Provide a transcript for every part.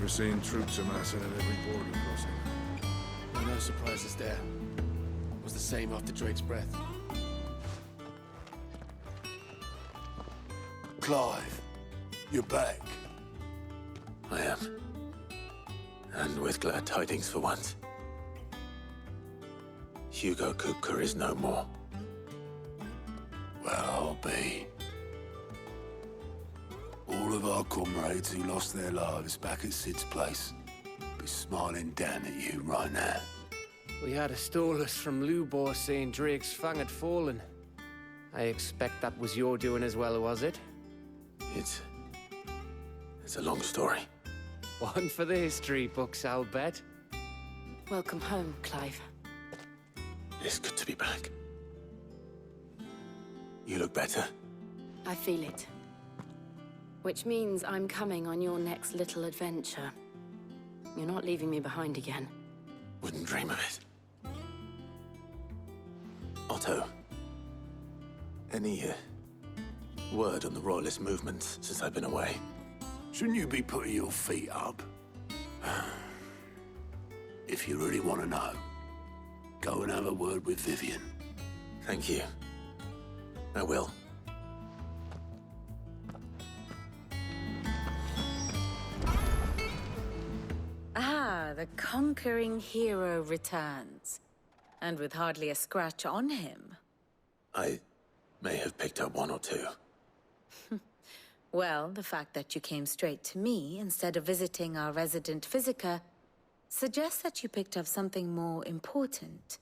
We're seeing troops amassing at every border crossing. No surprises there. It was the same after Drake's breath. Clive, you're back. I am. And with glad tidings for once. Hugo Kupka is no more. Well, I'll be. All of our comrades who lost their lives back at Sid's place be smiling down at you right now. We had a stolus from Lubor saying Drake's fang had fallen. I expect that was your doing as well, was it? It's a long story. One for the history books, I'll bet. Welcome home, Clive. It's good to be back. You look better. I feel it. Which means I'm coming on your next little adventure. You're not leaving me behind again. Wouldn't dream of it. Otto, any word on the Royalist movements since I've been away? Shouldn't you be putting your feet up? If you really want to know, go and have a word with Vivian. Thank you. I will. Ah, the conquering hero returns. And with hardly a scratch on him. I may have picked up one or two. Well, the fact that you came straight to me instead of visiting our resident physiker suggests that you picked up something more important.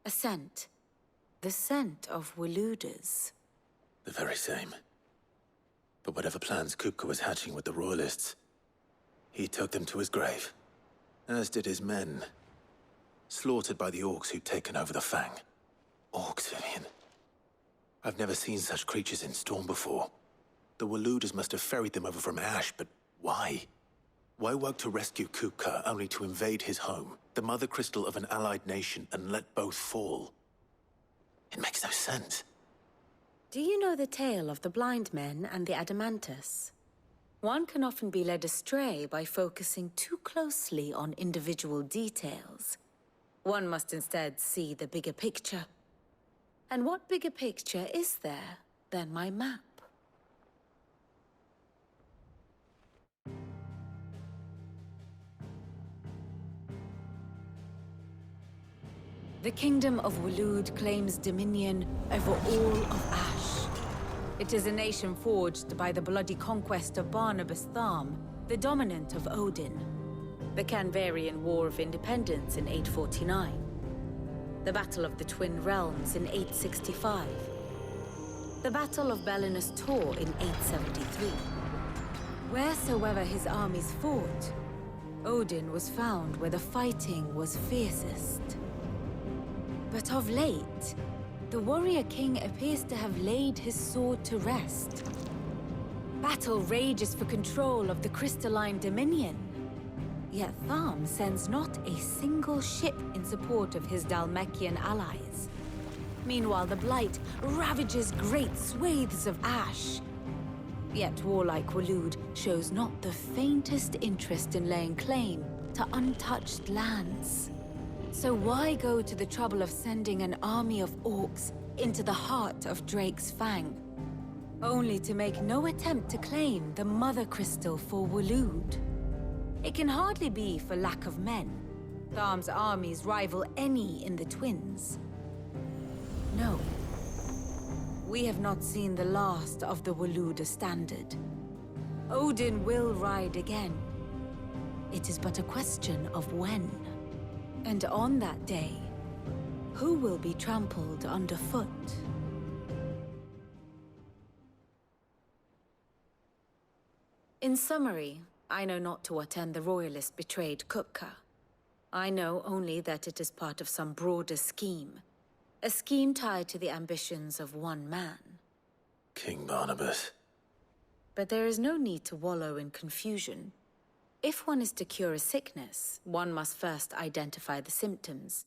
A scent. The scent of Waludas. The very same. But whatever plans Kupka was hatching with the Royalists, he took them to his grave. As did his men. Slaughtered by the orcs who'd taken over the Fang. Orcs, Vivian. I've never seen such creatures in Storm before. The Waludas must have ferried them over from Ash, but why? Why work to rescue Kupka only to invade his home, the mother crystal of an allied nation, and let both fall? It makes no sense. Do you know the tale of the blind men and the Adamantus? One can often be led astray by focusing too closely on individual details. One must instead see the bigger picture. And what bigger picture is there than my map? The Kingdom of Waloed claims dominion over all of Ash. It is a nation forged by the bloody conquest of Barnabas Tharm, the dominant of Odin. The Canvarian War of Independence in 849. The Battle of the Twin Realms in 865. The Battle of Belinus Tor in 873. Wheresoever his armies fought, Odin was found where the fighting was fiercest. But of late, the warrior king appears to have laid his sword to rest. Battle rages for control of the crystalline dominion. Yet Tharm sends not a single ship in support of his Dhalmekian allies. Meanwhile, the Blight ravages great swathes of Ash. Yet warlike Waloed shows not the faintest interest in laying claim to untouched lands. So why go to the trouble of sending an army of orcs into the heart of Drake's Fang, only to make no attempt to claim the Mother Crystal for Waloed? It can hardly be for lack of men. Tharm's armies rival any in the Twins. No. We have not seen the last of the Waluda standard. Odin will ride again. It is but a question of when. And on that day, who will be trampled underfoot? In summary, I know not to what end the Royalists betrayed Kupka. I know only that it is part of some broader scheme. A scheme tied to the ambitions of one man. King Barnabas. But there is no need to wallow in confusion. If one is to cure a sickness, one must first identify the symptoms.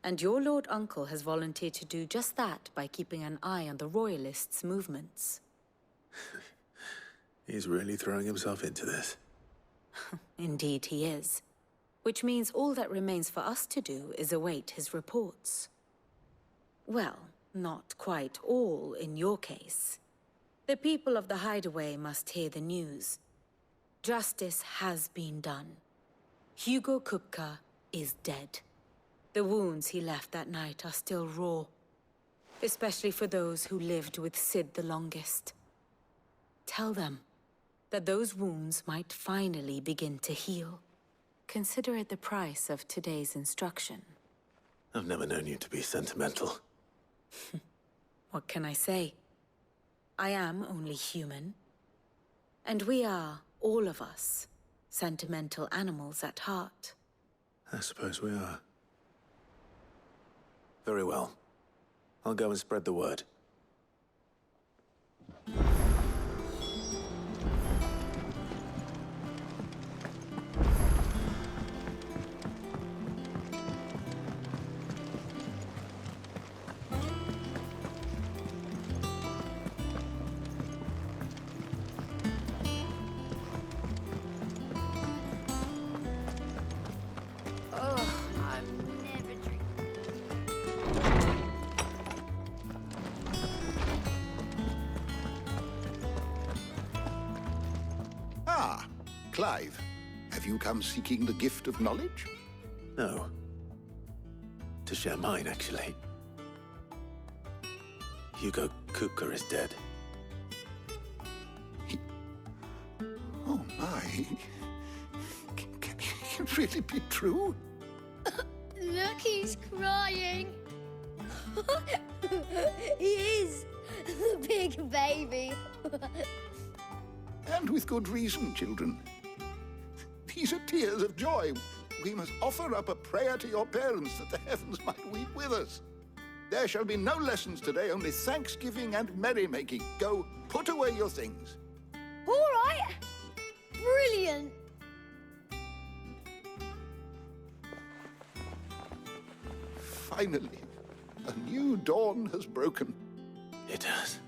And your Lord Uncle has volunteered to do just that by keeping an eye on the Royalists' movements. He's really throwing himself into this. Indeed he is. Which means all that remains for us to do is await his reports. Well, not quite all in your case. The people of the Hideaway must hear the news. Justice has been done. Hugo Kupka is dead. The wounds he left that night are still raw, especially for those who lived with Sid the longest. Tell them that those wounds might finally begin to heal. Consider it the price of today's instruction. I've never known you to be sentimental. What can I say? I am only human. And we are, all of us, sentimental animals at heart. I suppose we are. Very well. I'll go and spread the word. Ah, Clive. Have you come seeking the gift of knowledge? No. To share mine, actually. Hugo Kupka is dead. Oh, my. Can it really be true? Look, he's crying. He is. The big baby. And with good reason, children. These are tears of joy. We must offer up a prayer to your parents that the heavens might weep with us. There shall be no lessons today, only thanksgiving and merrymaking. Go, put away your things. All right. Brilliant. Finally, a new dawn has broken. It has.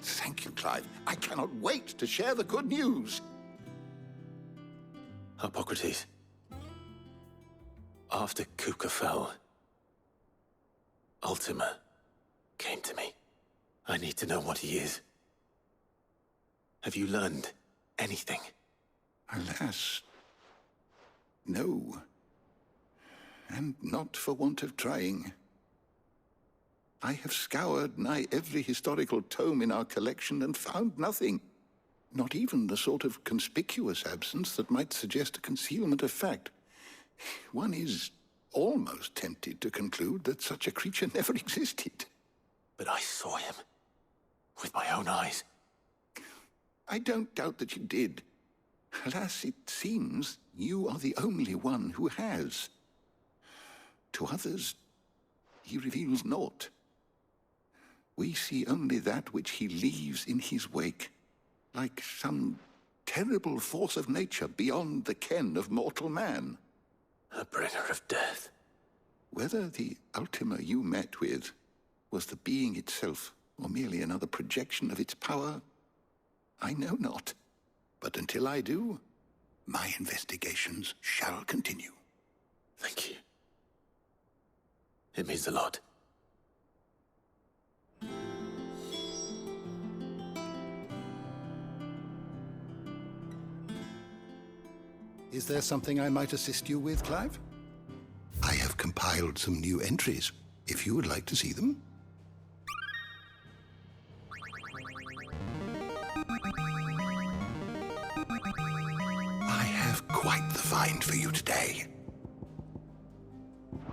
Thank you, Clive. I cannot wait to share the good news. Hippocrates. After Kupka fell, Ultima came to me. I need to know what he is. Have you learned anything? Alas, no. And not for want of trying. I have scoured nigh every historical tome in our collection and found nothing. Not even the sort of conspicuous absence that might suggest a concealment of fact. One is almost tempted to conclude that such a creature never existed. But I saw him. With my own eyes. I don't doubt that you did. Alas, it seems you are the only one who has. To others, he reveals naught. We see only that which he leaves in his wake, like some terrible force of nature beyond the ken of mortal man. A bringer of death. Whether the Ultima you met with was the being itself, or merely another projection of its power, I know not. But until I do, my investigations shall continue. Thank you. It means a lot. Is there something I might assist you with, Clive? I have compiled some new entries, if you would like to see them. I have quite the find for you today.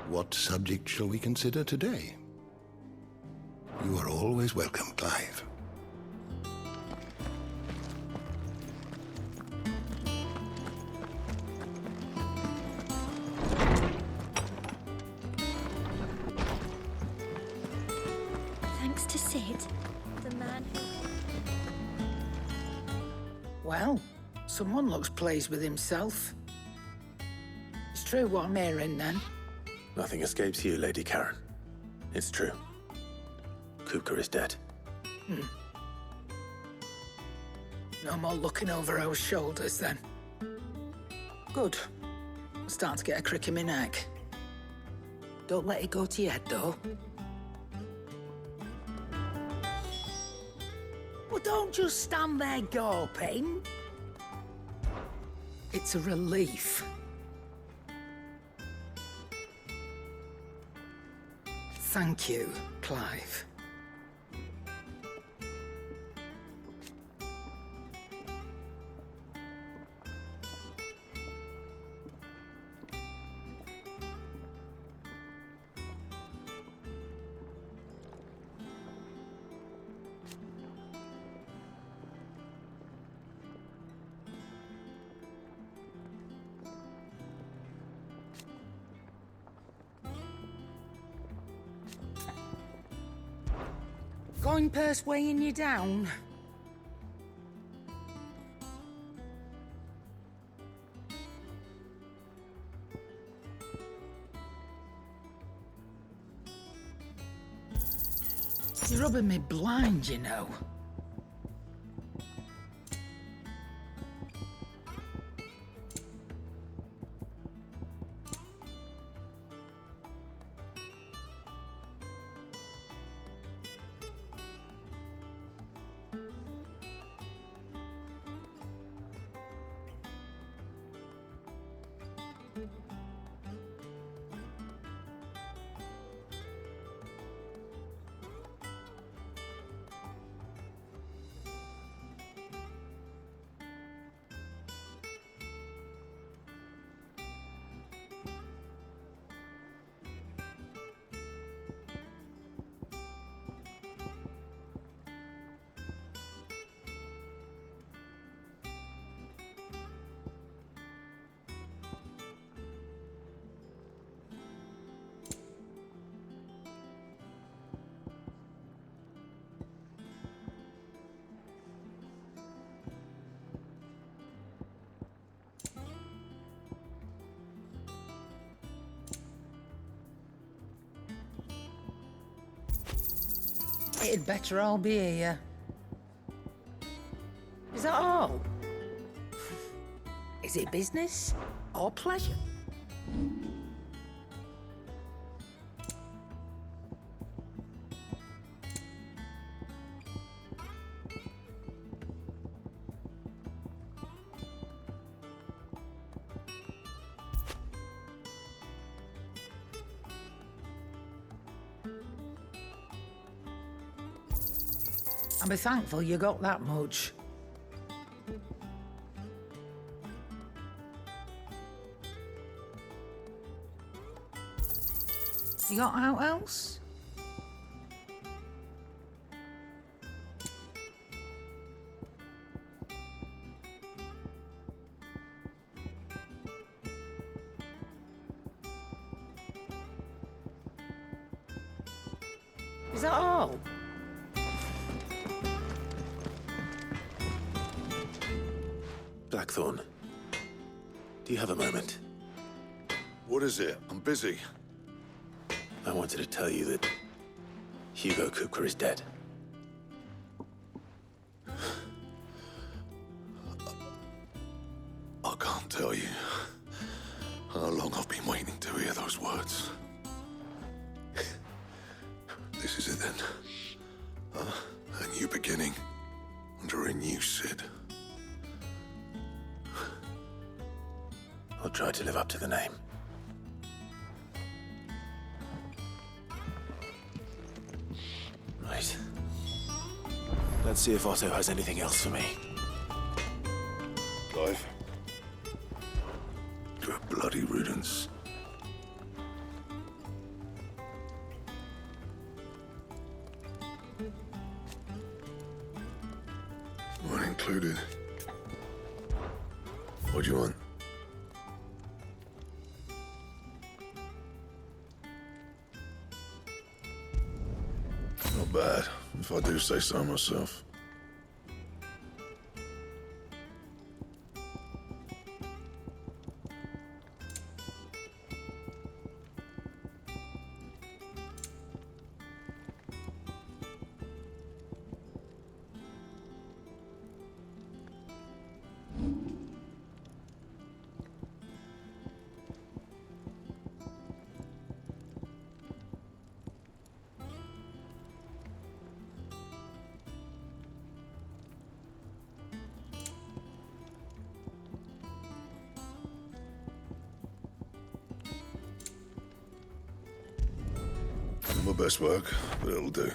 What subject shall we consider today? You are always welcome, Clive. Thanks to Sid, the man who... Well, someone looks pleased with himself. It's true what I'm hearing, then. Nothing escapes you, Lady Karen. It's true. Kupka is dead. No more looking over our shoulders, then. Good. I'm starting to get a crick in my neck. Don't let it go to your head, though. Well, don't just stand there gawping. It's a relief. Thank you, Clive. Going purse weighing you down? You're rubbing me blind, you know. It'd better all be here. Is that all? Is it business or pleasure? I'll be thankful you got that much. You got out else? Is that all? Blackthorn, do you have a moment? What is it? I'm busy. I wanted to tell you that Hugo Kupka is dead. I can't tell you how long I've been waiting to hear those words. This is it then. A new beginning under a new Sid. I'll try to live up to the name. Right. Let's see if Otto has anything else for me. Clive? You're a bloody riddance. One included. What do you want? Not bad, if I do say so myself. your best work, but it'll do.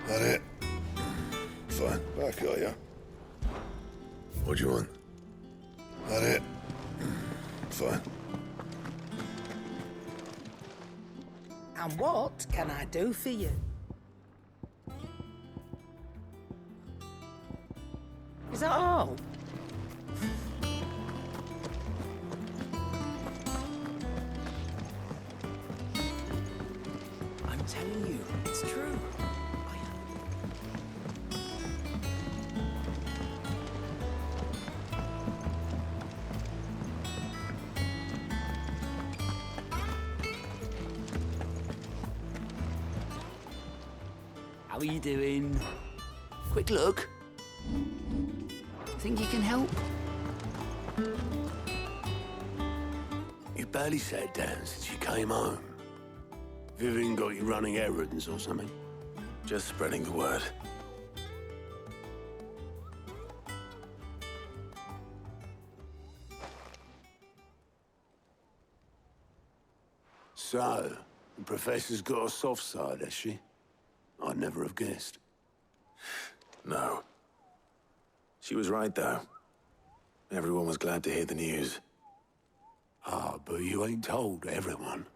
That it? Fine, back are ya? What do you want? That it? Fine. And what can I do for you? Is that all? I'm telling you, it's true. How are you doing? Quick look. Think you can help? You barely sat down since you came home. Vivian got you running errands or something? Just spreading the word. So, the Professor's got a soft side, has she? I'd never have guessed. No. She was right, though. Everyone was glad to hear the news. Ah, but you ain't told everyone.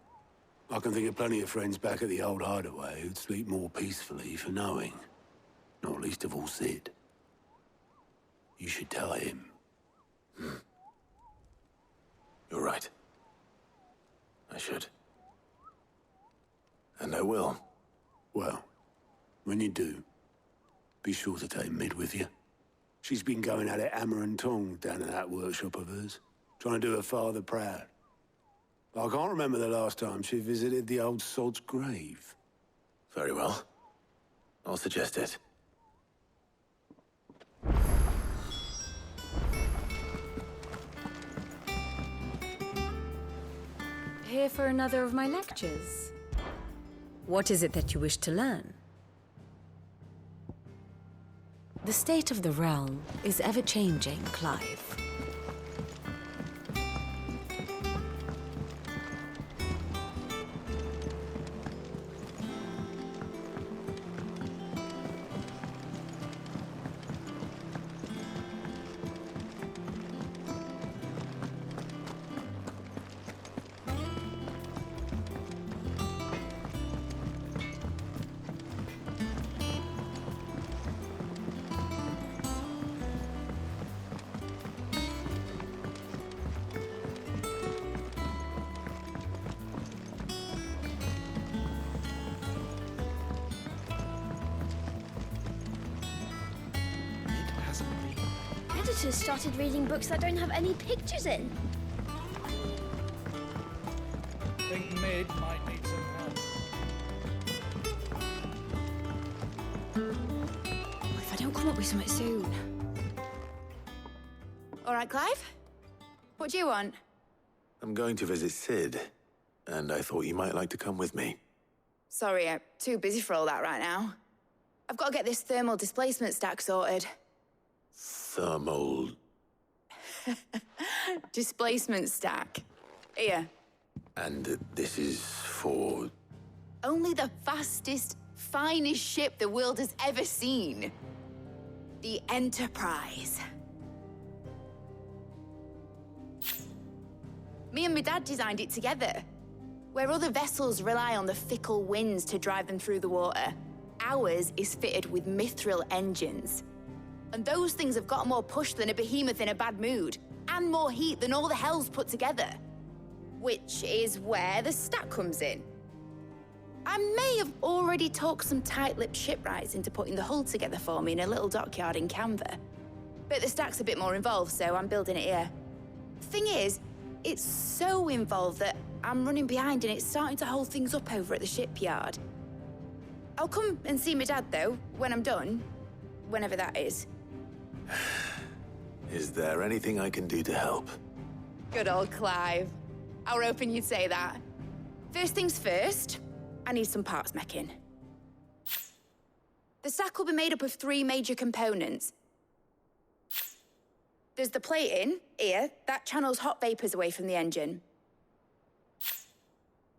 I can think of plenty of friends back at the old hideaway who'd sleep more peacefully for knowing. Not least of all Sid. You should tell him. You're right. I should. And I will. Well, when you do, be sure to take Mid with you. She's been going at it hammer and tongs down in that workshop of hers, trying to do her father proud. I can't remember the last time she visited the old sod's grave. Very well. I'll suggest it. Here for another of my lectures. What is it that you wish to learn? The state of the realm is ever-changing, Clive. Editors started reading books that don't have any pictures in. Think Mid might need some help. If I don't come up with something soon. All right, Clive? What do you want? I'm going to visit Sid, and I thought you might like to come with me. Sorry, I'm too busy for all that right now. I've got to get this thermal displacement stack sorted. Thermal... Displacement stack. Here. And this is for... Only the fastest, finest ship the world has ever seen. The Enterprise. Me and my dad designed it together. Where other vessels rely on the fickle winds to drive them through the water, ours is fitted with mithril engines. And those things have got more push than a behemoth in a bad mood, and more heat than all the hells put together. Which is where the stack comes in. I may have already talked some tight-lipped shipwrights into putting the hull together for me in a little dockyard in Canva. But the stack's a bit more involved, so I'm building it here. Thing is, it's so involved that I'm running behind and it's starting to hold things up over at the shipyard. I'll come and see my dad, though, when I'm done. Whenever that is. Is there anything I can do to help? Good old Clive. I were hoping you'd say that. First things first, I need some parts meching. The stack will be made up of 3 major components. There's the plating, here, that channels hot vapors away from the engine.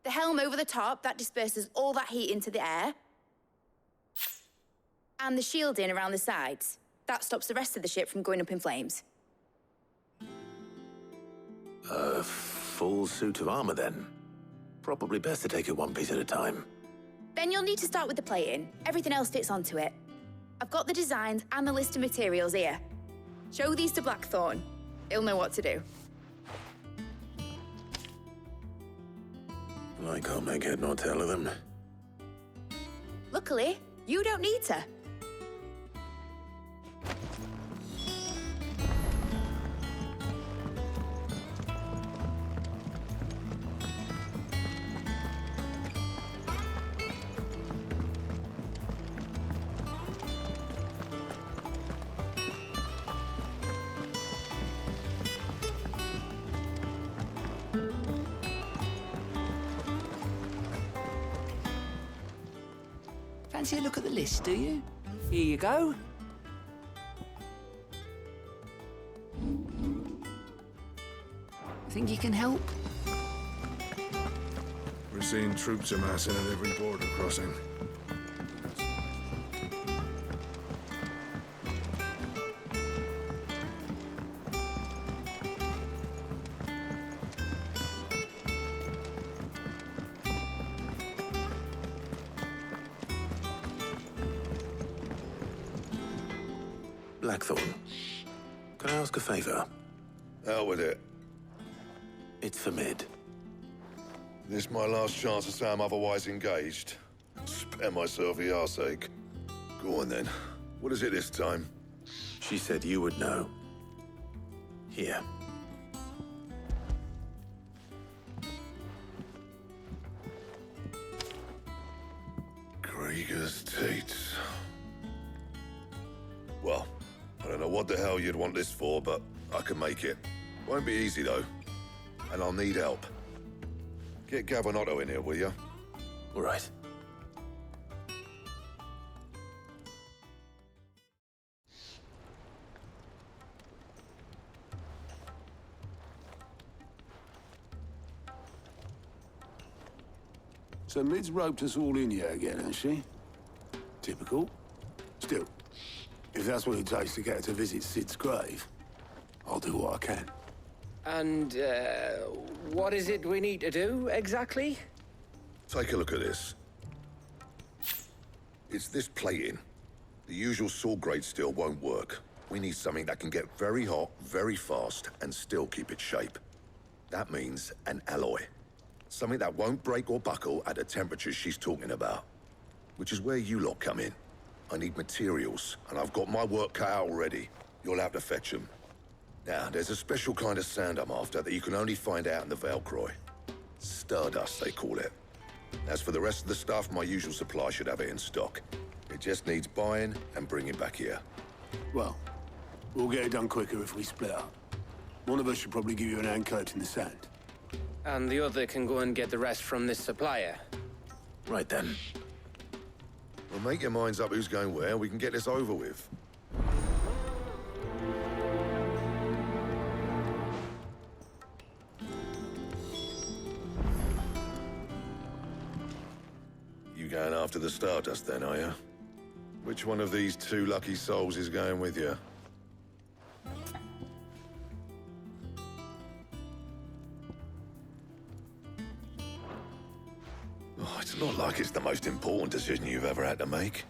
The helm over the top, that disperses all that heat into the air. And the shielding around the sides. That stops the rest of the ship from going up in flames. A full suit of armor, then? Probably best to take it one piece at a time. Then you'll need to start with the plating. Everything else fits onto it. I've got the designs and the list of materials here. Show these to Blackthorn. He'll know what to do. I can't make head nor tail of them. Luckily, you don't need to. Fancy a look at the list, do you? Here you go. Think you can help? We're seeing troops amassing at every border crossing. Blackthorn, can I ask a favor? Out with it. It's for Mid. This my last chance to say I'm otherwise engaged. Spare myself the arseache. Go on then. What is it this time? She said you would know. Here. Krieger's Tates. Well, I don't know what the hell you'd want this for, but I can make it. Won't be easy, though. And I'll need help. Get Gavin in here, will you? All right. So Mid's roped us all in here again, has she? Typical. Still, if that's what it takes to get her to visit Sid's grave, I'll do what I can. And, what is it we need to do, exactly? Take a look at this. It's this plating. The usual sword-grade steel won't work. We need something that can get very hot, very fast, and still keep its shape. That means an alloy. Something that won't break or buckle at the temperatures she's talking about. Which is where you lot come in. I need materials, and I've got my work cut out already. You'll have to fetch them. Now, there's a special kind of sand I'm after that you can only find out in the Valcroy. Stardust, they call it. As for the rest of the stuff, my usual supply should have it in stock. It just needs buying and bringing back here. Well, we'll get it done quicker if we split up. One of us should probably give you an hand collecting the sand. And the other can go and get the rest from this supplier. Right then. Well, make your minds up who's going where, we can get this over with. You going after the Stardust then, are you? Which one of these 2 lucky souls is going with you? Oh, it's not like it's the most important decision you've ever had to make.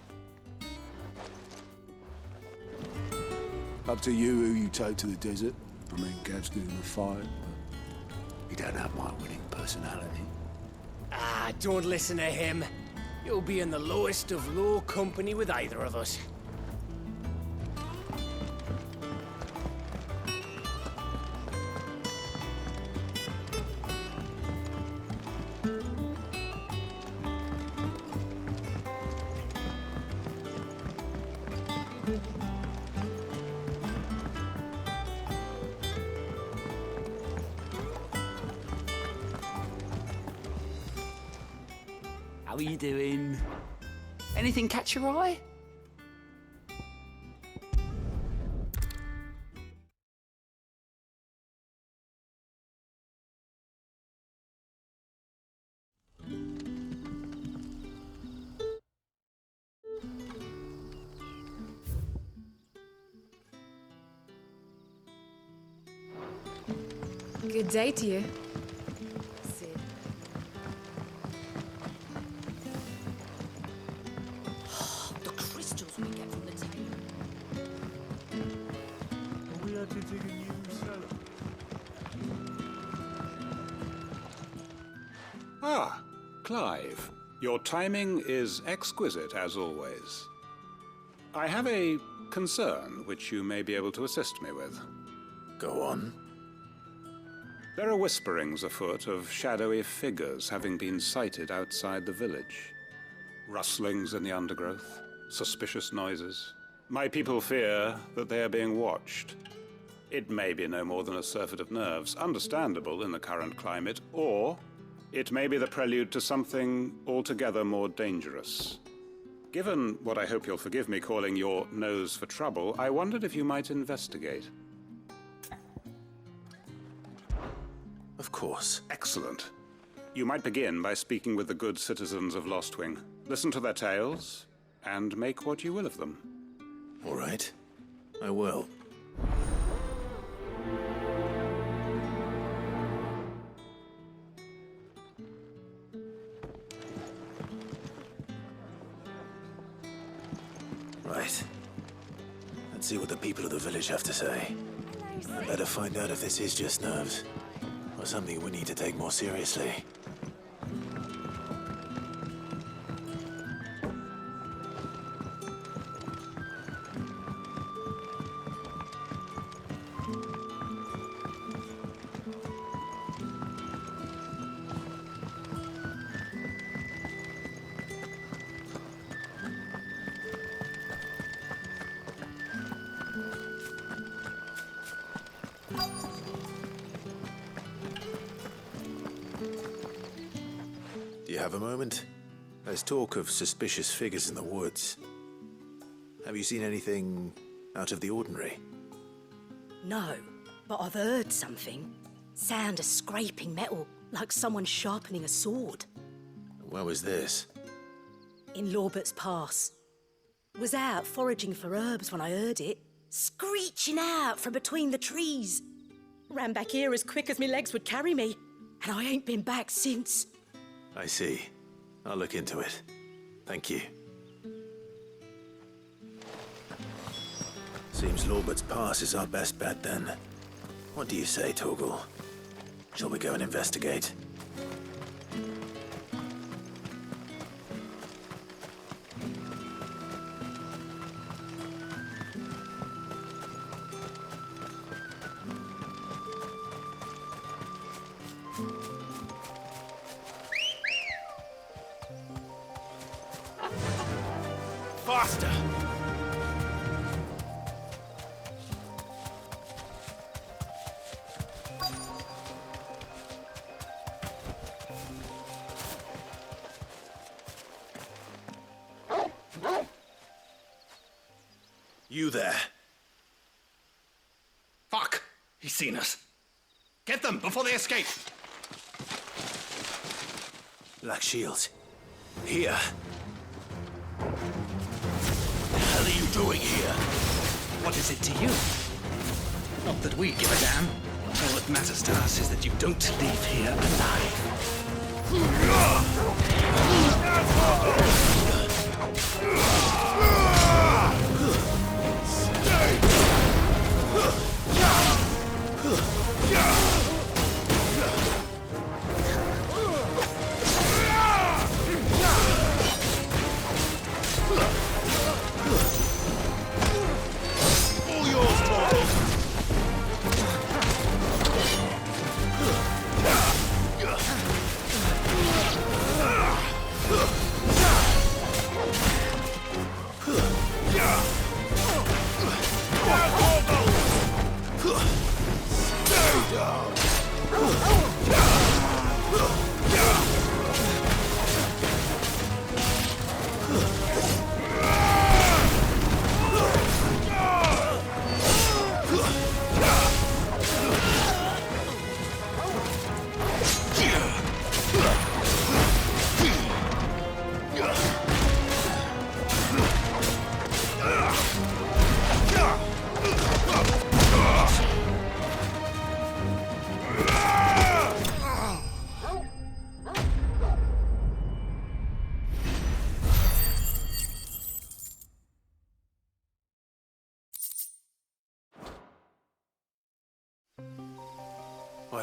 Up to you who you take to the desert. I mean, Gav's good in a fight, but he don't have my winning personality. Ah, don't listen to him. You'll be in the lowest of low company with either of us. How are you doing? Anything catch your eye? Good day to you. The crystals we get from the table. Are we out to dig a new cellar? Ah, Clive. Your timing is exquisite, as always. I have a concern which you may be able to assist me with. Go on. There are whisperings afoot of shadowy figures having been sighted outside the village. Rustlings in the undergrowth, suspicious noises. My people fear that they are being watched. It may be no more than a surfeit of nerves, understandable in the current climate, or it may be the prelude to something altogether more dangerous. Given what I hope you'll forgive me calling your nose for trouble, I wondered if you might investigate. Of course. Excellent. You might begin by speaking with the good citizens of Lostwing. Listen to their tales, and make what you will of them. All right. I will. Right. Let's see what the people of the village have to say. I better find out if this is just nerves, or something we need to take more seriously. Do you have a moment? There's talk of suspicious figures in the woods. Have you seen anything out of the ordinary? No, but I've heard something. Sound of scraping metal, like someone sharpening a sword. Where was this? In Lorbert's Pass. Was out foraging for herbs when I heard it, screeching out from between the trees. Ran back here as quick as my legs would carry me, and I ain't been back since. I see. I'll look into it. Thank you. Seems Lorbert's Pass is our best bet then. What do you say, Torgal? Shall we go and investigate? Faster! You there. Fuck! He's seen us. Get them before they escape! Black Shield. Here. What the hell are you doing here? What is it to you? Not that we give a damn. All that matters to us is that you don't leave here alive.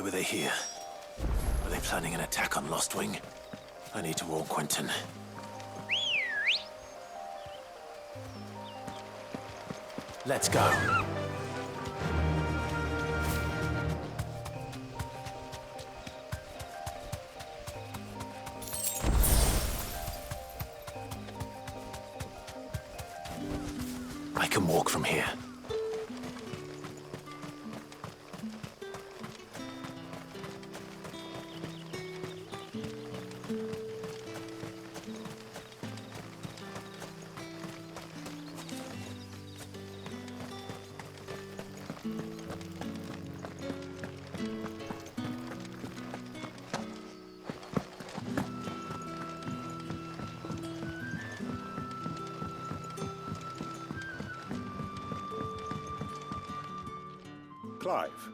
were they here? Were they planning an attack on Lostwing? I need to warn Quentin. Let's go. I can walk from here. Clive,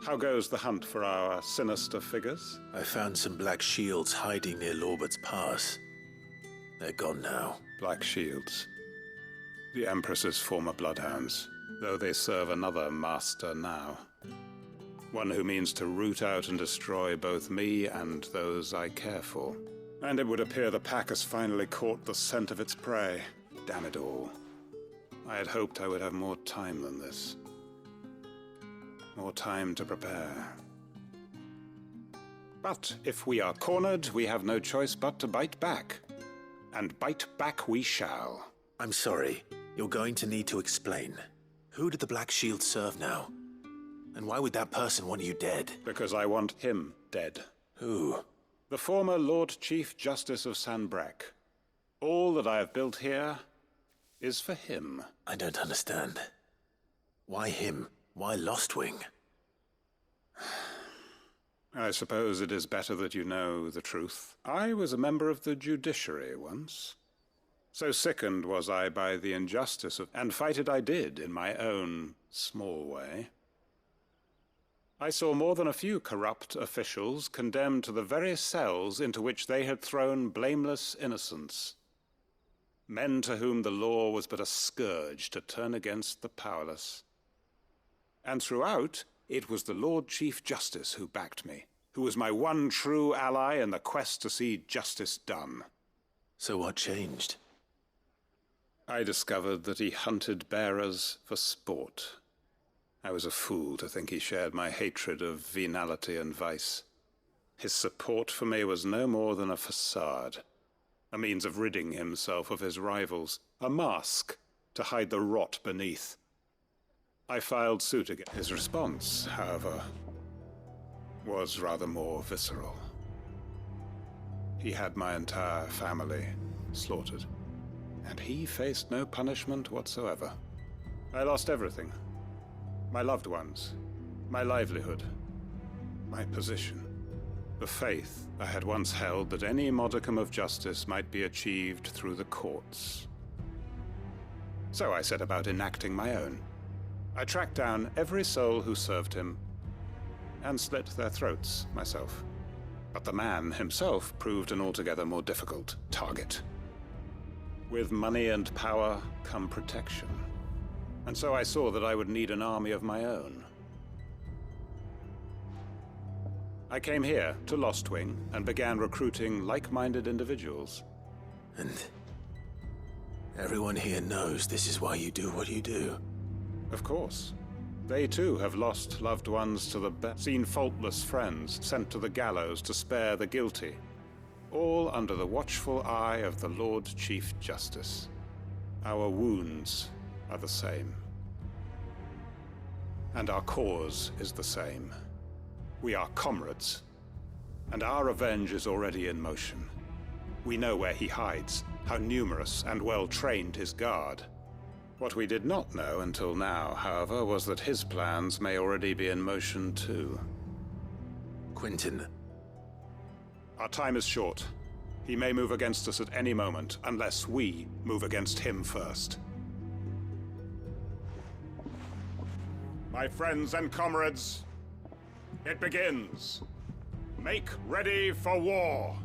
how goes the hunt for our sinister figures? I found some black shields hiding near Lorbert's Pass. They're gone now. Black shields. The Empress's former bloodhounds, though they serve another master now. One who means to root out and destroy both me and those I care for. And it would appear the pack has finally caught the scent of its prey. Damn it all. I had hoped I would have more time than this. More time to prepare. But if we are cornered, we have no choice but to bite back. And bite back we shall. I'm sorry. You're going to need to explain. Who did the Black Shield serve now? And why would that person want you dead? Because I want him dead. Who? The former Lord Chief Justice of Sanbreque. All that I have built here is for him. I don't understand. Why him? Why Lostwing? I suppose it is better that you know the truth. I was a member of the judiciary once. So sickened was I by the injustice of... and fight it I did in my own small way. I saw more than a few corrupt officials condemned to the very cells into which they had thrown blameless innocents. Men to whom the law was but a scourge to turn against the powerless. And throughout, it was the Lord Chief Justice who backed me, who was my one true ally in the quest to see justice done. So what changed? I discovered that he hunted bearers for sport. I was a fool to think he shared my hatred of venality and vice. His support for me was no more than a facade, a means of ridding himself of his rivals, a mask to hide the rot beneath. I filed suit against his response, however, was rather more visceral. He had my entire family slaughtered, and he faced no punishment whatsoever. I lost everything. My loved ones, my livelihood, my position, the faith I had once held that any modicum of justice might be achieved through the courts. So I set about enacting my own. I tracked down every soul who served him, and slit their throats myself. But the man himself proved an altogether more difficult target. With money and power come protection. And so I saw that I would need an army of my own. I came here to Lostwing and began recruiting like-minded individuals. And everyone here knows this is why you do what you do. Of course. They too have lost loved ones to the best, seen faultless friends sent to the gallows to spare the guilty, all under the watchful eye of the Lord Chief Justice. Our wounds are the same. And our cause is the same. We are comrades, and our revenge is already in motion. We know where he hides, how numerous and well-trained his guard. What we did not know until now, however, was that his plans may already be in motion too. Quentin. Our time is short. He may move against us at any moment, unless we move against him first. My friends and comrades, it begins. Make ready for war.